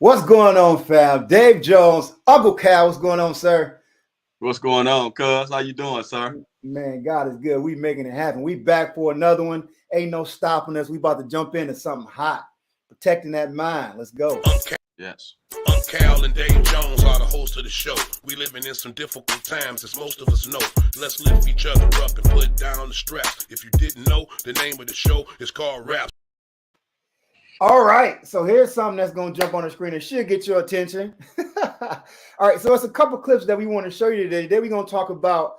What's going on, fam? Dave Jones, Uncle Cal, what's going on, sir? What's going on, cuz? How you doing, sir? Man, God is good. We making it happen. We back for another one. Ain't no stopping us. We about to jump into something hot. Protecting that mind. Let's go. Yes. Cal and Dave Jones are the hosts of the show. We living in some difficult times, as most of us know. Let's lift each other up and put down the stress. If you didn't know, the name of the show is called Rap. All right. So here's something that's going to jump on the screen and should get your attention. All right. So it's a couple clips that we want to show you today. Today we're going to talk about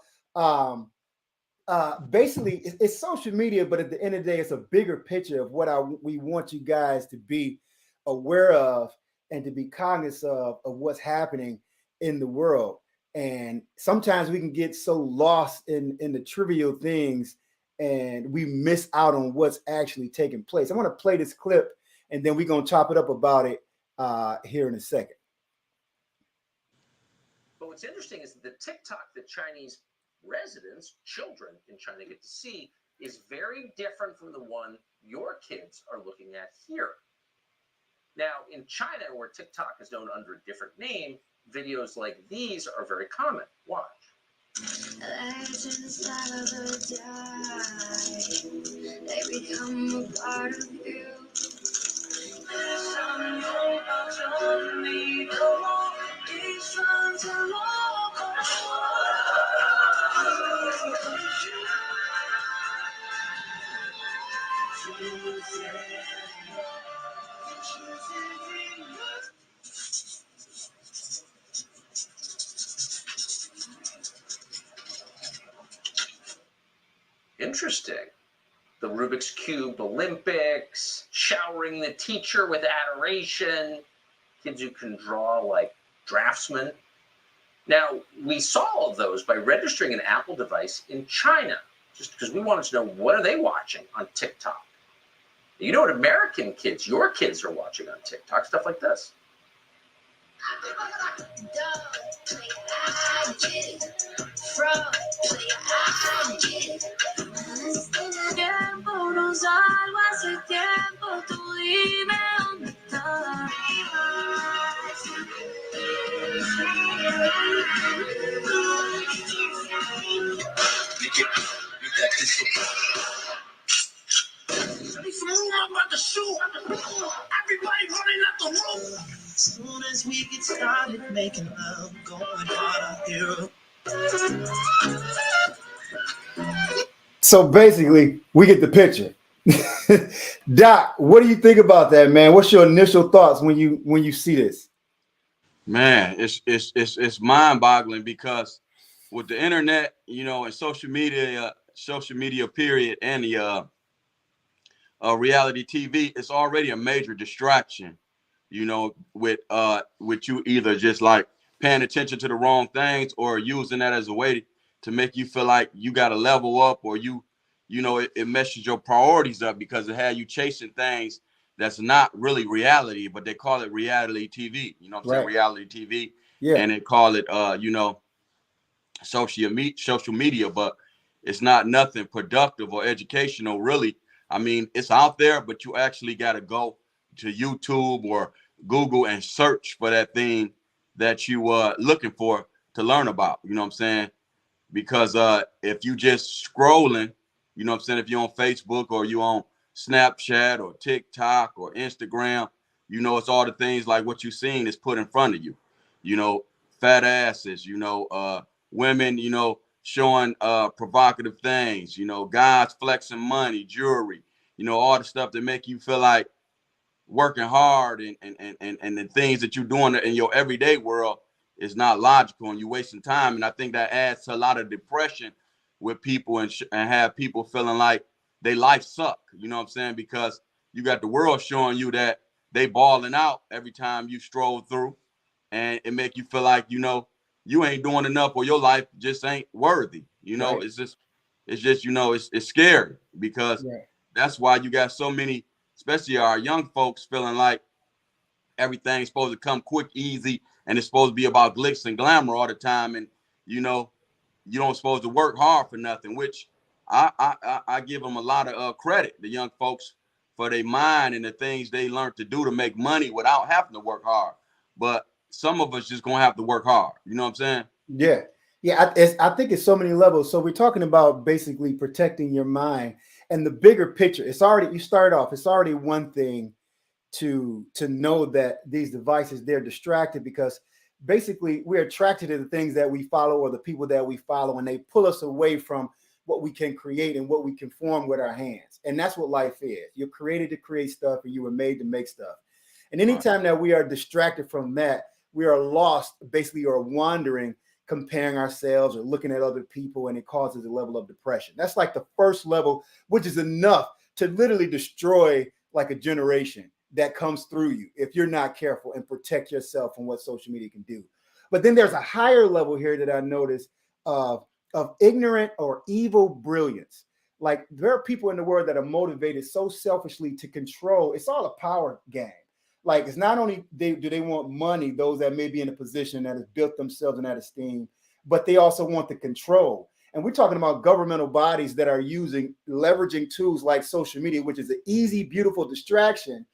basically it's social media, but at the end of the day, it's a bigger picture of what we want you guys to be aware of and to be cognizant of what's happening in the world. And sometimes we can get so lost in the trivial things and we miss out on what's actually taking place. I want to play this clip and then we're going to chop it up about it here in a second. But what's interesting is the TikTok that Chinese residents, children in China get to see is very different from the one your kids are looking at here. Now, in China, where TikTok is known under a different name, videos like these are very common. Watch. Legends never die. They become a part of you. Interesting. The Rubik's Cube Olympics, showering the teacher with adoration, kids who can draw like draftsmen. Now, we saw all of those by registering an Apple device in China, just because we wanted to know what are they watching on TikTok. You know what American kids, your kids are watching on TikTok, stuff like this. As soon as we get started making love, going hard here. So basically, we get the picture. Doc, what do you think about that, man? What's your initial thoughts when you see this? Man, it's mind-boggling because with the internet, and social media period, and the reality TV, it's already a major distraction. With you either just like paying attention to the wrong things or using that as a way to make you feel like you got to level up, or it messes your priorities up because it had you chasing things that's not really reality, but they call it reality TV. You know what I'm saying? Reality TV. Yeah. And they call it social media, but it's not nothing productive or educational, really. I mean, it's out there, but you actually got to go to YouTube or Google and search for that thing that you looking for to learn about. You know what I'm saying? Because if you just scrolling, you know what I'm saying, if you're on Facebook or you on Snapchat or TikTok or Instagram, it's all the things like what you seen is put in front of you. Fat asses, women, showing provocative things, guys flexing money, jewelry, all the stuff that make you feel like working hard and the things that you're doing in your everyday world is not logical, and you're wasting time. And I think that adds to a lot of depression with people and have people feeling like their life suck. You know what I'm saying? Because you got the world showing you that they balling out every time you stroll through, and it make you feel like, you ain't doing enough, or your life just ain't worthy. Right. It's just, it's scary because that's why you got so many, especially our young folks, feeling like everything's supposed to come quick, easy, and it's supposed to be about glitz and glamour all the time. And, you don't supposed to work hard for nothing, which I give them a lot of credit, the young folks, for their mind and the things they learned to do to make money without having to work hard. But some of us just gonna have to work hard. You know what I'm saying? Yeah. Yeah. I think it's so many levels. So we're talking about basically protecting your mind and the bigger picture. It's already, you start off, it's already one thing to know that these devices, they're distracted because basically we're attracted to the things that we follow or the people that we follow, and they pull us away from what we can create and what we can form with our hands. And that's what life is. You're created to create stuff and you were made to make stuff. And anytime that we are distracted from that, we are lost basically or wandering, comparing ourselves or looking at other people, and it causes a level of depression. That's like the first level, which is enough to literally destroy like a generation that comes through you if you're not careful and protect yourself from what social media can do. But then there's a higher level here that I noticed of ignorant or evil brilliance. Like there are people in the world that are motivated so selfishly to control. It's all a power game. Like it's not only do they want money, those that may be in a position that has built themselves in that esteem, but they also want the control. And we're talking about governmental bodies that are leveraging tools like social media, which is an easy, beautiful distraction,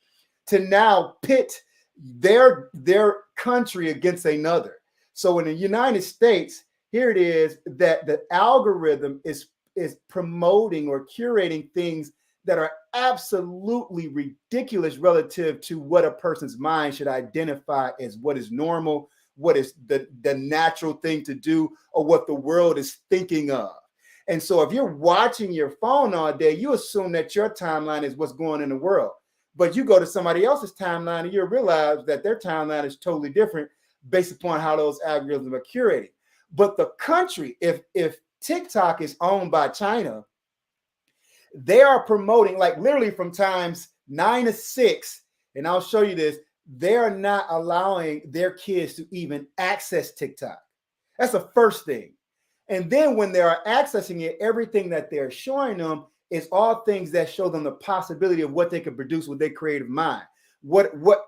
to now pit their country against another. So in the United States, here it is that the algorithm is promoting or curating things that are absolutely ridiculous relative to what a person's mind should identify as what is normal, what is the natural thing to do, or what the world is thinking of. And so if you're watching your phone all day, you assume that your timeline is what's going on in the world. But you go to somebody else's timeline and you realize that their timeline is totally different based upon how those algorithms are curated. But the country, if TikTok is owned by China, they are promoting, like literally from times 9 to 6, and I'll show you this, they're not allowing their kids to even access TikTok. That's the first thing. And then when they are accessing it, everything that they're showing them is all things that show them the possibility of what they could produce with their creative mind,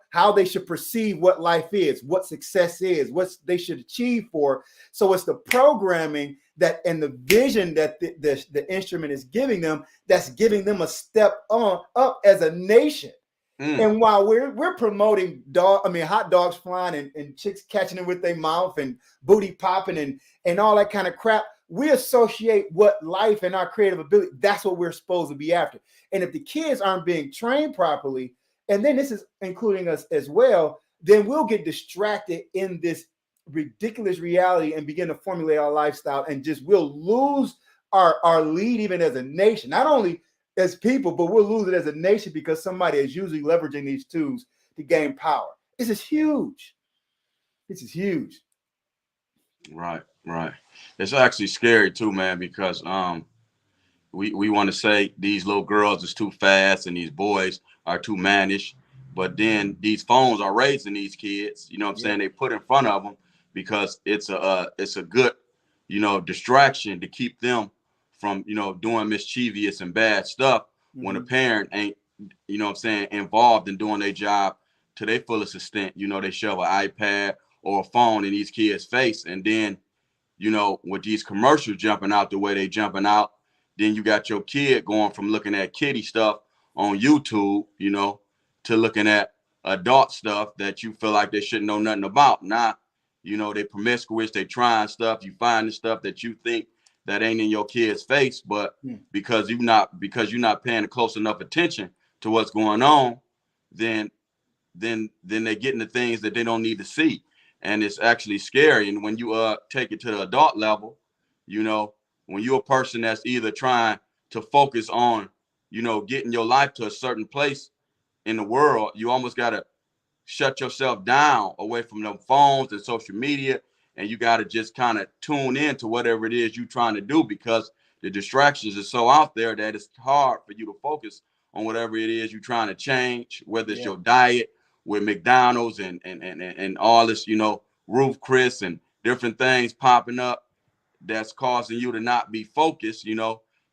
how they should perceive what life is, what success is, what they should achieve for. So it's the programming that and the vision that the instrument is giving them that's giving them a step up as a nation. And while we're promoting hot dogs flying and chicks catching it with their mouth and booty popping and all that kind of crap, we associate what life and our creative ability, that's what we're supposed to be after. And if the kids aren't being trained properly, and then this is including us as well, then we'll get distracted in this ridiculous reality and begin to formulate our lifestyle, and just we'll lose our lead even as a nation, not only as people, but we'll lose it as a nation because somebody is usually leveraging these tools to gain power. This is huge. This is huge. Right. It's actually scary too, man, because we want to say these little girls is too fast and these boys are too mannish, but then these phones are raising these kids. You know what I'm saying? They put in front of them because it's a good, distraction to keep them from, doing mischievous and bad stuff when a parent ain't, involved in doing their job to their fullest extent. They shove an iPad or a phone in these kids' face, and then, with these commercials jumping out the way they jumping out, then you got your kid going from looking at kiddie stuff on YouTube, to looking at adult stuff that you feel like they shouldn't know nothing about. Now, they promiscuous, they trying stuff, you find the stuff that you think that ain't in your kid's face, but because you're not paying close enough attention to what's going on, then they get into things that they don't need to see. And it's actually scary. And when you take it to the adult level, when you're a person that's either trying to focus on, getting your life to a certain place in the world, you almost got to shut yourself down away from them phones and social media. And you got to just kind of tune in to whatever it is you're trying to do, because the distractions are so out there that it's hard for you to focus on whatever it is you're trying to change, whether it's your diet with McDonald's and all this, Ruth Chris and different things popping up that's causing you to not be focused,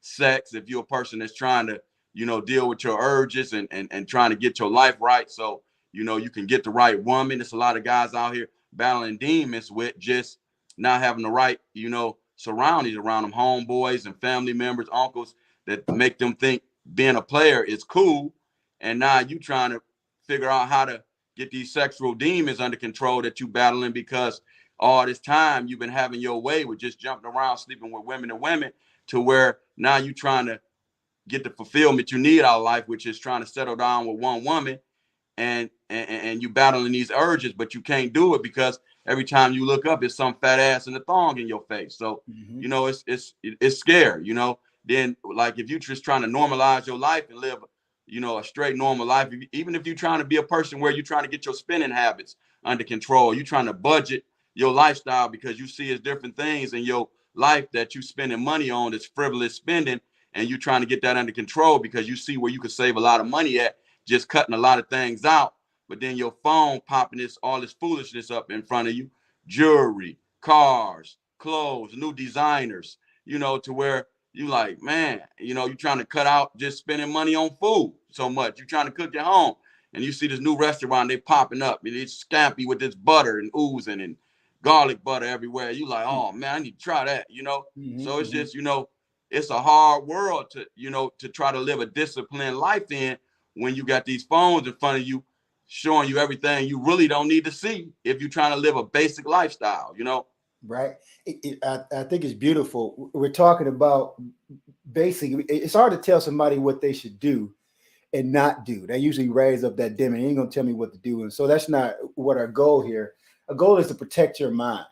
sex, if you're a person that's trying to, deal with your urges and trying to get your life right. So, you can get the right woman. There's a lot of guys out here battling demons with just not having the right, surroundings around them, homeboys and family members, uncles, that make them think being a player is cool. and now you trying to figure out how to get these sexual demons under control that you battling, because all this time you've been having your way with just jumping around, sleeping with women and women, to where now you trying to get the fulfillment you need out of life, which is trying to settle down with one woman, and you battling these urges, but you can't do it because every time you look up, it's some fat ass in a thong in your face. So, you know, it's scary, you know. Then, like, if you just trying to normalize your life and live, you know, a straight normal life, even if you're trying to be a person where you're trying to get your spending habits under control, you're trying to budget your lifestyle because you see it's different things in your life that you spending money on that's frivolous spending, and you're trying to get that under control because you see where you could save a lot of money at just cutting a lot of things out. But then your phone popping all this foolishness up in front of you, jewelry, cars, clothes, new designers, you know, to where you like, man, you know, you're trying to cut out just spending money on food so much. You're trying to cook at home, and you see this new restaurant, they popping up, and it's scampi with this butter and oozing and garlic butter everywhere. You like, oh man, I need to try that, you know? So it's just, you know, it's a hard world to, you know, to try to live a disciplined life in when you got these phones in front of you showing you everything you really don't need to see if you're trying to live a basic lifestyle, you know? Right. I think it's beautiful. We're talking about basically, it's hard to tell somebody what they should do and not do. They usually raise up that demon. You ain't gonna tell me what to do. And so that's not what our goal here. Our goal is to protect your mind.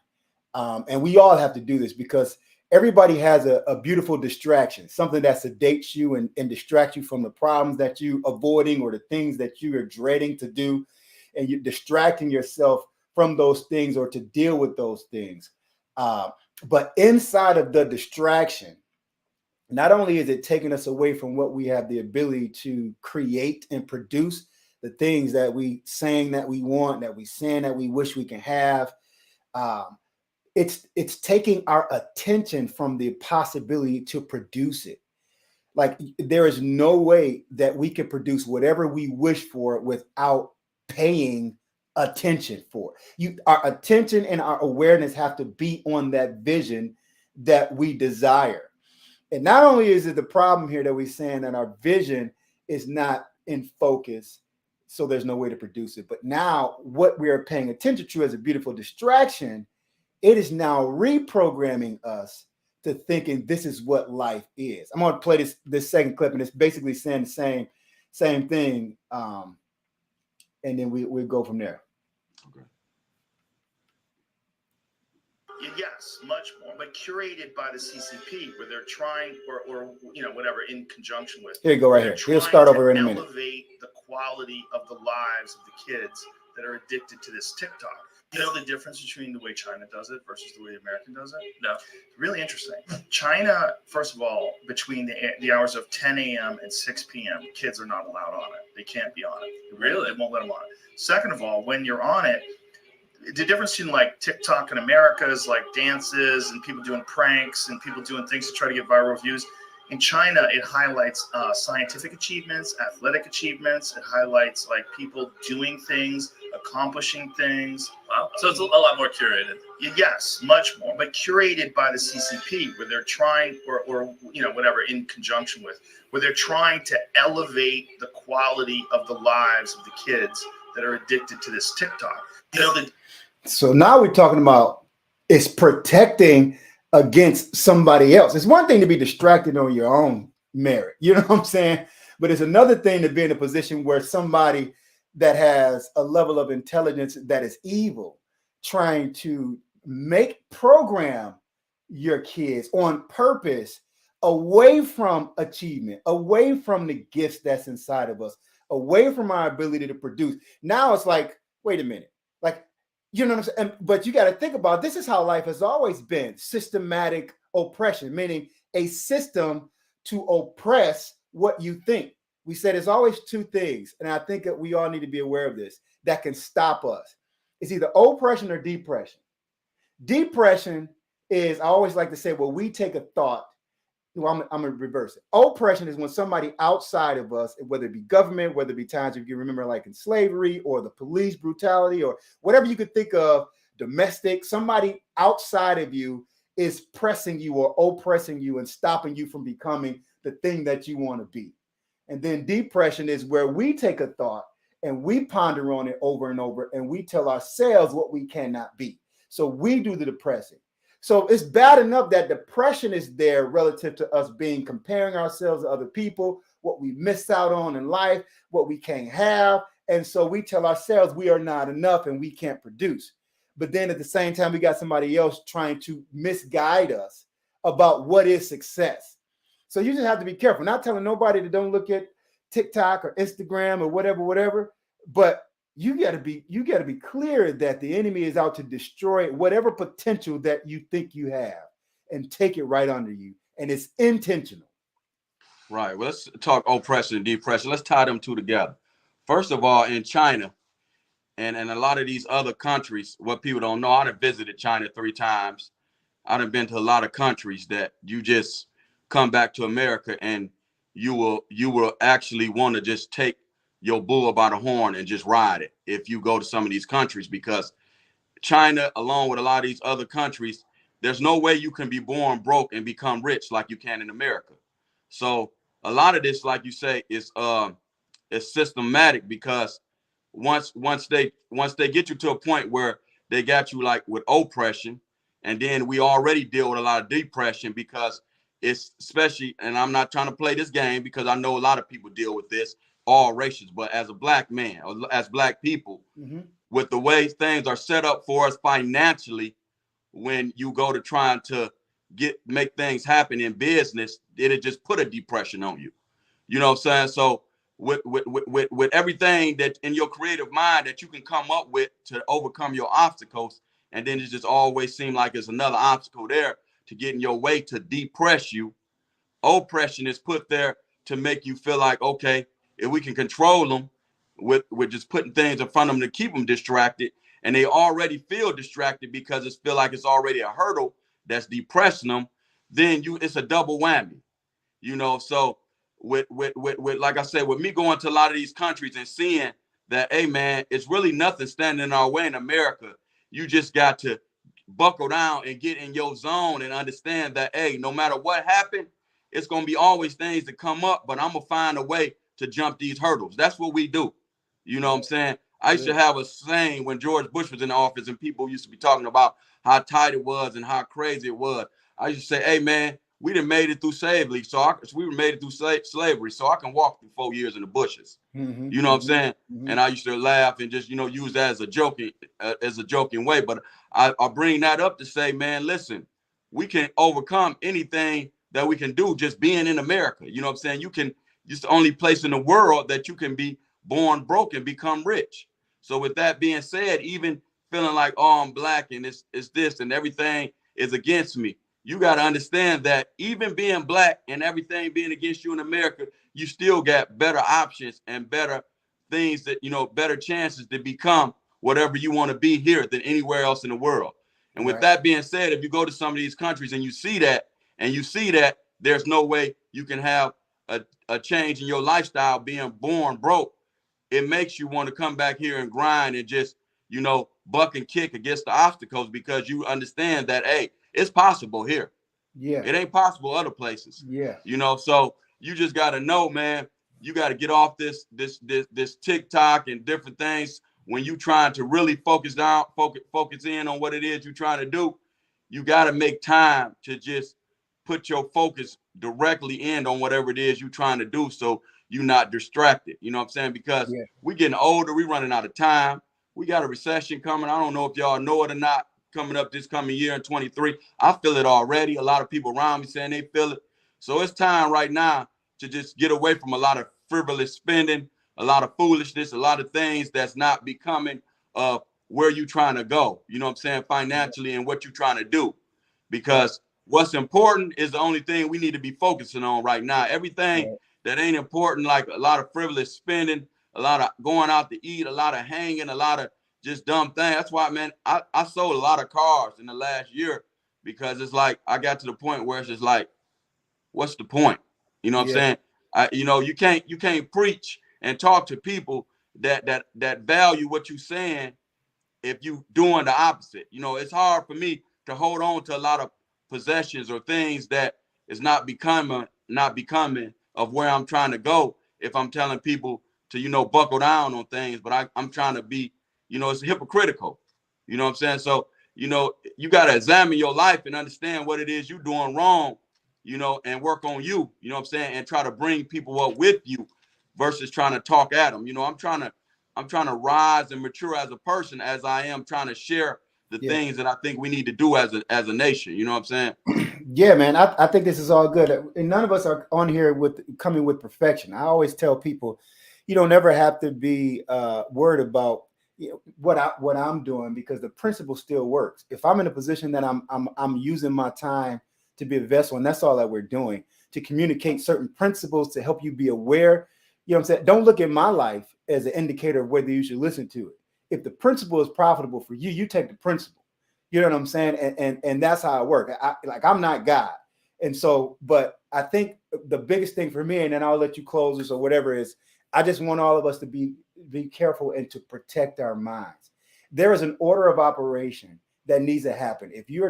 And we all have to do this because everybody has a beautiful distraction, something that sedates you and distracts you from the problems that you avoiding or the things that you are dreading to do. And you're distracting yourself from those things or to deal with those things. But inside of the distraction, not only is it taking us away from what we have the ability to create and produce, the things that we saying that we want, that we saying that we wish we can have, it's taking our attention from the possibility to produce it. Like, there is no way that we can produce whatever we wish for without paying attention for it. Our attention and our awareness have to be on that vision that we desire. And not only is it the problem here that we're saying that our vision is not in focus, so there's no way to produce it, but now what we are paying attention to as a beautiful distraction, it is now reprogramming us to thinking this is what life is. I'm going to play this second clip, and it's basically saying the same thing, and then we'll go from there. Okay. Yes, much more, but curated by the CCP, where they're trying, or you know, whatever, in conjunction with. Here you go, right here. He'll start over in a minute. Elevate the quality of the lives of the kids that are addicted to this TikTok. You know the difference between the way China does it versus the way America does it? No. Really interesting. China, first of all, between the hours of 10 a.m. and 6 p.m., kids are not allowed on it. They can't be on it. Really? They won't let them on it. Second of all, when you're on it, the difference between like TikTok in America is like dances and people doing pranks and people doing things to try to get viral views. In China, it highlights scientific achievements, athletic achievements. It highlights like people doing things, accomplishing things. Wow. So it's a lot more curated. Yes, much more, but curated by the CCP, where they're trying, or you know, whatever, in conjunction with, where they're trying to elevate the quality of the lives of the kids that are addicted to this TikTok. You know, So now we're talking about it's protecting against somebody else. It's one thing to be distracted on your own merit, you know what I'm saying? But it's another thing to be in a position where somebody that has a level of intelligence that is evil, trying to program your kids on purpose away from achievement, away from the gifts that's inside of us, away from our ability to produce. Now it's like, wait a minute, like, you know what I'm saying? But you got to think about, this is how life has always been: systematic oppression, meaning a system to oppress what you think. We said there's always two things, and I think that we all need to be aware of this, that can stop us. It's either oppression or depression. Depression is, I always like to say, well, we take a thought. Well, I'm going to reverse it. Oppression is when somebody outside of us, whether it be government, whether it be times if you remember like in slavery or the police brutality or whatever you could think of, domestic, somebody outside of you is pressing you or oppressing you and stopping you from becoming the thing that you want to be. And then depression is where we take a thought and we ponder on it over and over, and we tell ourselves what we cannot be. So we do the depressing. So it's bad enough that depression is there relative to us being comparing ourselves to other people, what we missed out on in life, what we can't have. And so we tell ourselves we are not enough and we can't produce. But then at the same time, we got somebody else trying to misguide us about what is success. So you just have to be careful. Not telling nobody to don't look at TikTok or Instagram or whatever, but you got to be clear that the enemy is out to destroy whatever potential that you think you have and take it right under you. And it's intentional. Right. Well, let's talk oppression and depression. Let's tie them two together. First of all, in China and a lot of these other countries, what people don't know, I done visited China 3 times. I done been to a lot of countries that you just come back to America and you will actually want to just take your bull by the horn and just ride it if you go to some of these countries, because China, along with a lot of these other countries, there's no way you can be born broke and become rich like you can in America. So a lot of this, like you say, is systematic, because once they get you to a point where they got you like with oppression, and then we already deal with a lot of depression, because it's especially, and I'm not trying to play this game because I know a lot of people deal with this, all races, but as a black man, or as black people, with the way things are set up for us financially, when you go to trying to make things happen in business, it'll just put a depression on you. You know what I'm saying? So with everything that in your creative mind that you can come up with to overcome your obstacles, and then it just always seems like there's another obstacle there to get in your way to depress you. Oppression is put there to make you feel like, okay, if we can control them with just putting things in front of them to keep them distracted, and they already feel distracted because it feel like it's already a hurdle that's depressing them, then it's a double whammy, you know. So with like I said, with me going to a lot of these countries and seeing that, hey man, it's really nothing standing in our way in America. You just got to buckle down and get in your zone and understand that, hey, no matter what happened, it's going to be always things that come up, but I'm going to find a way to jump these hurdles. That's what we do. You know what I'm saying? I used to have a saying when George Bush was in office and people used to be talking about how tight it was and how crazy it was. I used to say, hey, man, we done made it through slavery. We made it through slavery, so I can walk through 4 years in the bushes. You know what I'm saying? And I used to laugh and just, use that as a joking way. But I bring that up to say, man, listen, we can overcome anything that we can do just being in America. You know what I'm saying? It's the only place in the world that you can be born broke and become rich. So with that being said, even feeling like, oh, I'm black and it's this and everything is against me, you got to understand that even being black and everything being against you in America, you still got better options and better things that, better chances to become whatever you want to be here than anywhere else in the world. And with that being said, if you go to some of these countries and you see that there's no way you can have a change in your lifestyle being born broke, it makes you want to come back here and grind and just, buck and kick against the obstacles, because you understand that, hey, it's possible here. Yeah. It ain't possible other places. Yeah. So you just got to know, man, you got to get off this TikTok and different things. When you trying to really focus in on what it is you're trying to do, you got to make time to just put your focus directly in on whatever it is you're trying to do, so you're not distracted. You know what I'm saying? Because we're getting older, we're running out of time. We got a recession coming. I don't know if y'all know it or not, coming up this coming year in 23. I feel it already. A lot of people around me saying they feel it. So it's time right now to just get away from a lot of frivolous spending, a lot of foolishness, a lot of things that's not becoming where you trying to go, you know what I'm saying, financially, and what you're trying to do. Because what's important is the only thing we need to be focusing on right now. Everything that ain't important, like a lot of frivolous spending, a lot of going out to eat, a lot of hanging, a lot of just dumb things. That's why, man, I sold a lot of cars in the last year, because it's like I got to the point where it's just like, what's the point? You know what I'm saying? You can't preach and talk to people that value what you're saying if you doing the opposite. It's hard for me to hold on to a lot of possessions or things that is not becoming of where I'm trying to go, if I'm telling people to, you know, buckle down on things, but I'm trying to be, you know, it's hypocritical. You know what I'm saying? So, you know, you got to examine your life and understand what it is you're doing wrong, you know, and work on you, you know what I'm saying? And try to bring people up with you versus trying to talk at them. You know, I'm trying to rise and mature as a person as I am trying to share the things that I think we need to do as a nation. You know what I'm saying? Yeah, man, I think this is all good. And none of us are on here coming with perfection. I always tell people, you don't ever have to be worried about what I'm doing, because the principle still works. If I'm in a position that I'm using my time to be a vessel, and that's all that we're doing, to communicate certain principles to help you be aware. You know what I'm saying? Don't look at my life as an indicator of whether you should listen to it. If the principle is profitable for you, you take the principle. You know what I'm saying? And that's how it works. I'm not God. And so, but I think the biggest thing for me, and then I'll let you close this or whatever, is I just want all of us to be careful and to protect our minds. There is an order of operation that needs to happen. If you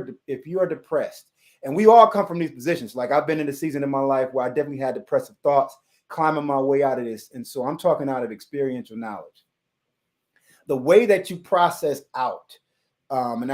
are depressed, and we all come from these positions, like I've been in a season in my life where I definitely had depressive thoughts, climbing my way out of this. And so I'm talking out of experiential knowledge. The way that you process out, I'm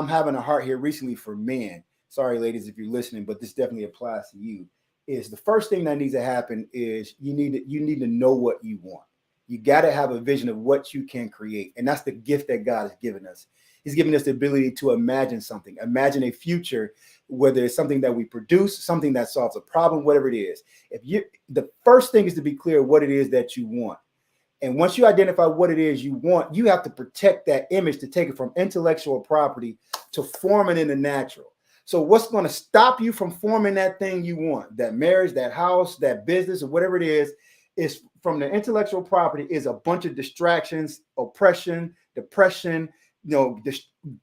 having a heart here recently for men. Sorry, ladies, if you're listening, but this definitely applies to you. Is the first thing that needs to happen is you need to know what you want. You got to have a vision of what you can create. And that's the gift that God has given us. He's given us the ability to imagine something, imagine a future, whether it's something that we produce, something that solves a problem, whatever it is. The first thing is to be clear what it is that you want. And once you identify what it is you want, you have to protect that image to take it from intellectual property to form it in the natural. So what's going to stop you from forming that thing you want, that marriage, that house, that business, or whatever it is from the intellectual property is a bunch of distractions, oppression, depression,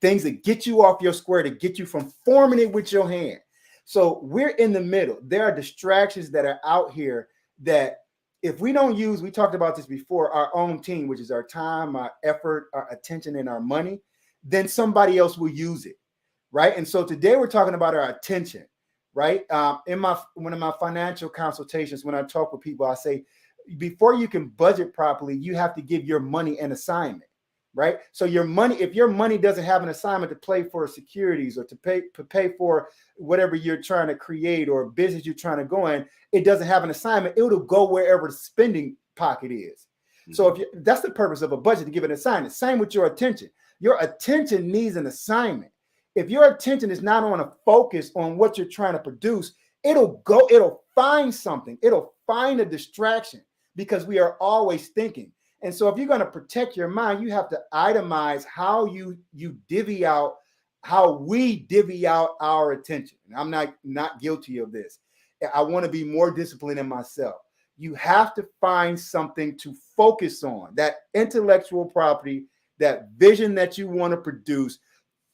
things that get you off your square, to get you from forming it with your hand. So we're in the middle. There are distractions that are out here that if we don't use, we talked about this before, our own team, which is our time, our effort, our attention, and our money, then somebody else will use it, right? And so today we're talking about our attention, right? In one of my financial consultations, when I talk with people, I say, before you can budget properly, you have to give your money an assignment, right? So your money, if your money doesn't have an assignment to play for securities or to pay for whatever you're trying to create or business you're trying to go in, it doesn't have an assignment, it'll go wherever the spending pocket is. Mm-hmm. So that's the purpose of a budget, to give an assignment. Same with your attention. Your attention needs an assignment. If your attention is not on a focus on what you're trying to produce, it'll find something. It'll find a distraction, because we are always thinking. And so if you're going to protect your mind, you have to itemize how you divvy out, how we divvy out our attention. And I'm not guilty of this. I want to be more disciplined in myself. You have to find something to focus on, that intellectual property, that vision that you want to produce.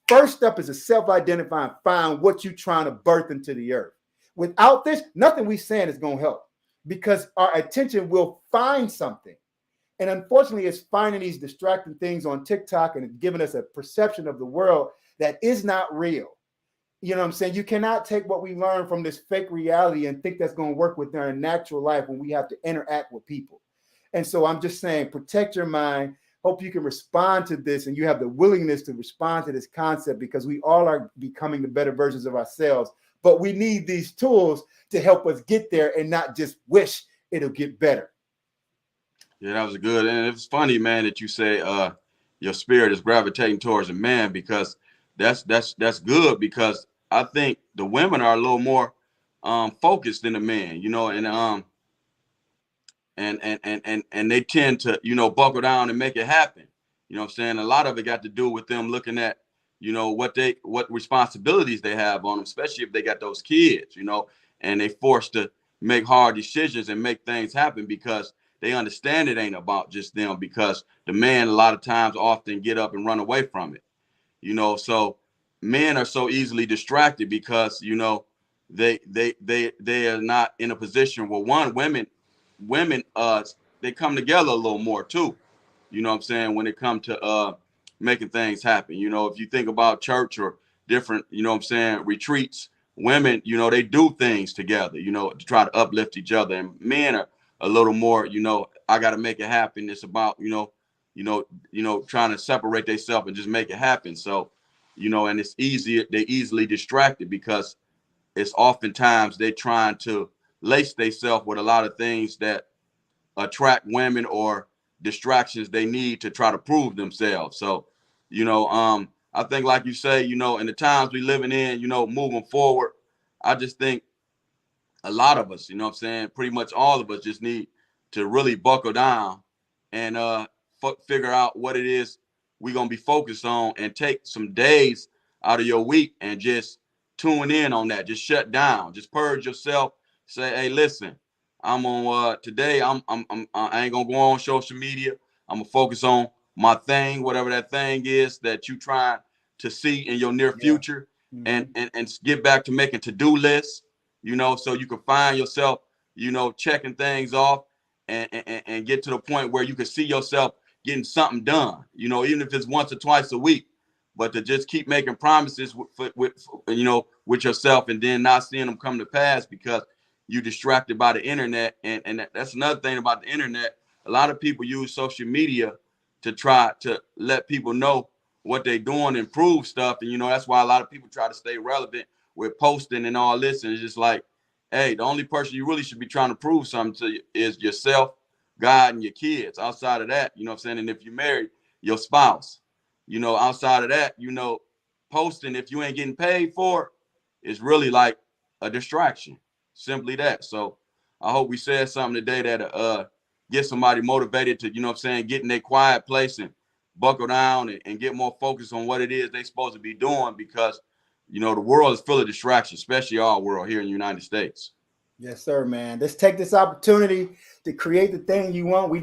First up is a self-identifying, find what you're trying to birth into the earth. Without this, nothing we're saying is going to help, because our attention will find something. And unfortunately, it's finding these distracting things on TikTok, and it's giving us a perception of the world that is not real. You know what I'm saying? You cannot take what we learn from this fake reality and think that's going to work within our natural life when we have to interact with people. And so I'm just saying, protect your mind. Hope you can respond to this and you have the willingness to respond to this concept, because we all are becoming the better versions of ourselves. But we need these tools to help us get there and not just wish it'll get better. Yeah, that was good. And it's funny, man, that you say your spirit is gravitating towards a man, because that's good, because I think the women are a little more focused than the men, and they tend to, buckle down and make it happen. You know what I'm saying? A lot of it got to do with them looking at, what responsibilities they have on them, especially if they got those kids, and they forced to make hard decisions and make things happen, because they understand it ain't about just them, because the man a lot of times often get up and run away from it, so men are so easily distracted because, they are not in a position where women, they come together a little more too, when it comes to making things happen. If you think about church or different, retreats, women, they do things together, to try to uplift each other. And men are a little more, you know, I got to make it happen. It's about, trying to separate themselves and just make it happen. So, you know, and it's easy. They easily distracted because it's oftentimes they trying to lace themselves with a lot of things that attract women or distractions they need to try to prove themselves. So, you know, I think, like you say, you know, in the times we living in, you know, moving forward, I just think a lot of us, you know what I'm saying, pretty much all of us just need to really buckle down and figure out what it is we're going to be focused on, and take some days out of your week and just tune in on that. Just shut down, just purge yourself. Say, hey, listen, I'm on today. I ain't gonna go on social media. I'm gonna focus on my thing, whatever that thing is that you trying to see in your near future, and get back to making to-do lists, you know, so you can find yourself, you know, checking things off and get to the point where you can see yourself getting something done, you know, even if it's once or twice a week, but to just keep making promises with yourself and then not seeing them come to pass because you're distracted by the internet. And that's another thing about the internet. A lot of people use social media to try to let people know what they're doing, improve stuff. And, you know, that's why a lot of people try to stay relevant with posting and all this. And it's just like, hey, the only person you really should be trying to prove something to is yourself, God, and your kids. Outside of that, you know what I'm saying? And if you're married, your spouse. You know, outside of that, you know, posting, if you ain't getting paid for it, is really like a distraction. Simply that. So I hope we said something today that get somebody motivated to, you know what I'm saying, get in their quiet place and buckle down and get more focused on what it is they're supposed to be doing, because, you know, the world is full of distractions, especially our world here in the United States. Yes, sir, man. Let's take this opportunity to create the thing you want. We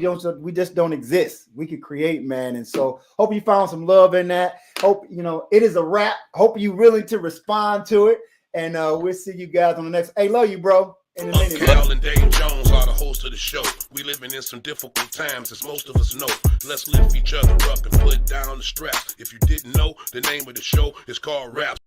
just don't exist. We can create, man. And so hope you found some love in that. Hope, you know, it is a wrap. Hope you're willing to respond to it. And we'll see you guys on the next. Hey, love you, bro. In a minute. Cal and Dave Jones are the hosts of the show. We living in some difficult times, as most of us know. Let's lift each other up and put down the stress. If you didn't know, the name of the show is called Rap.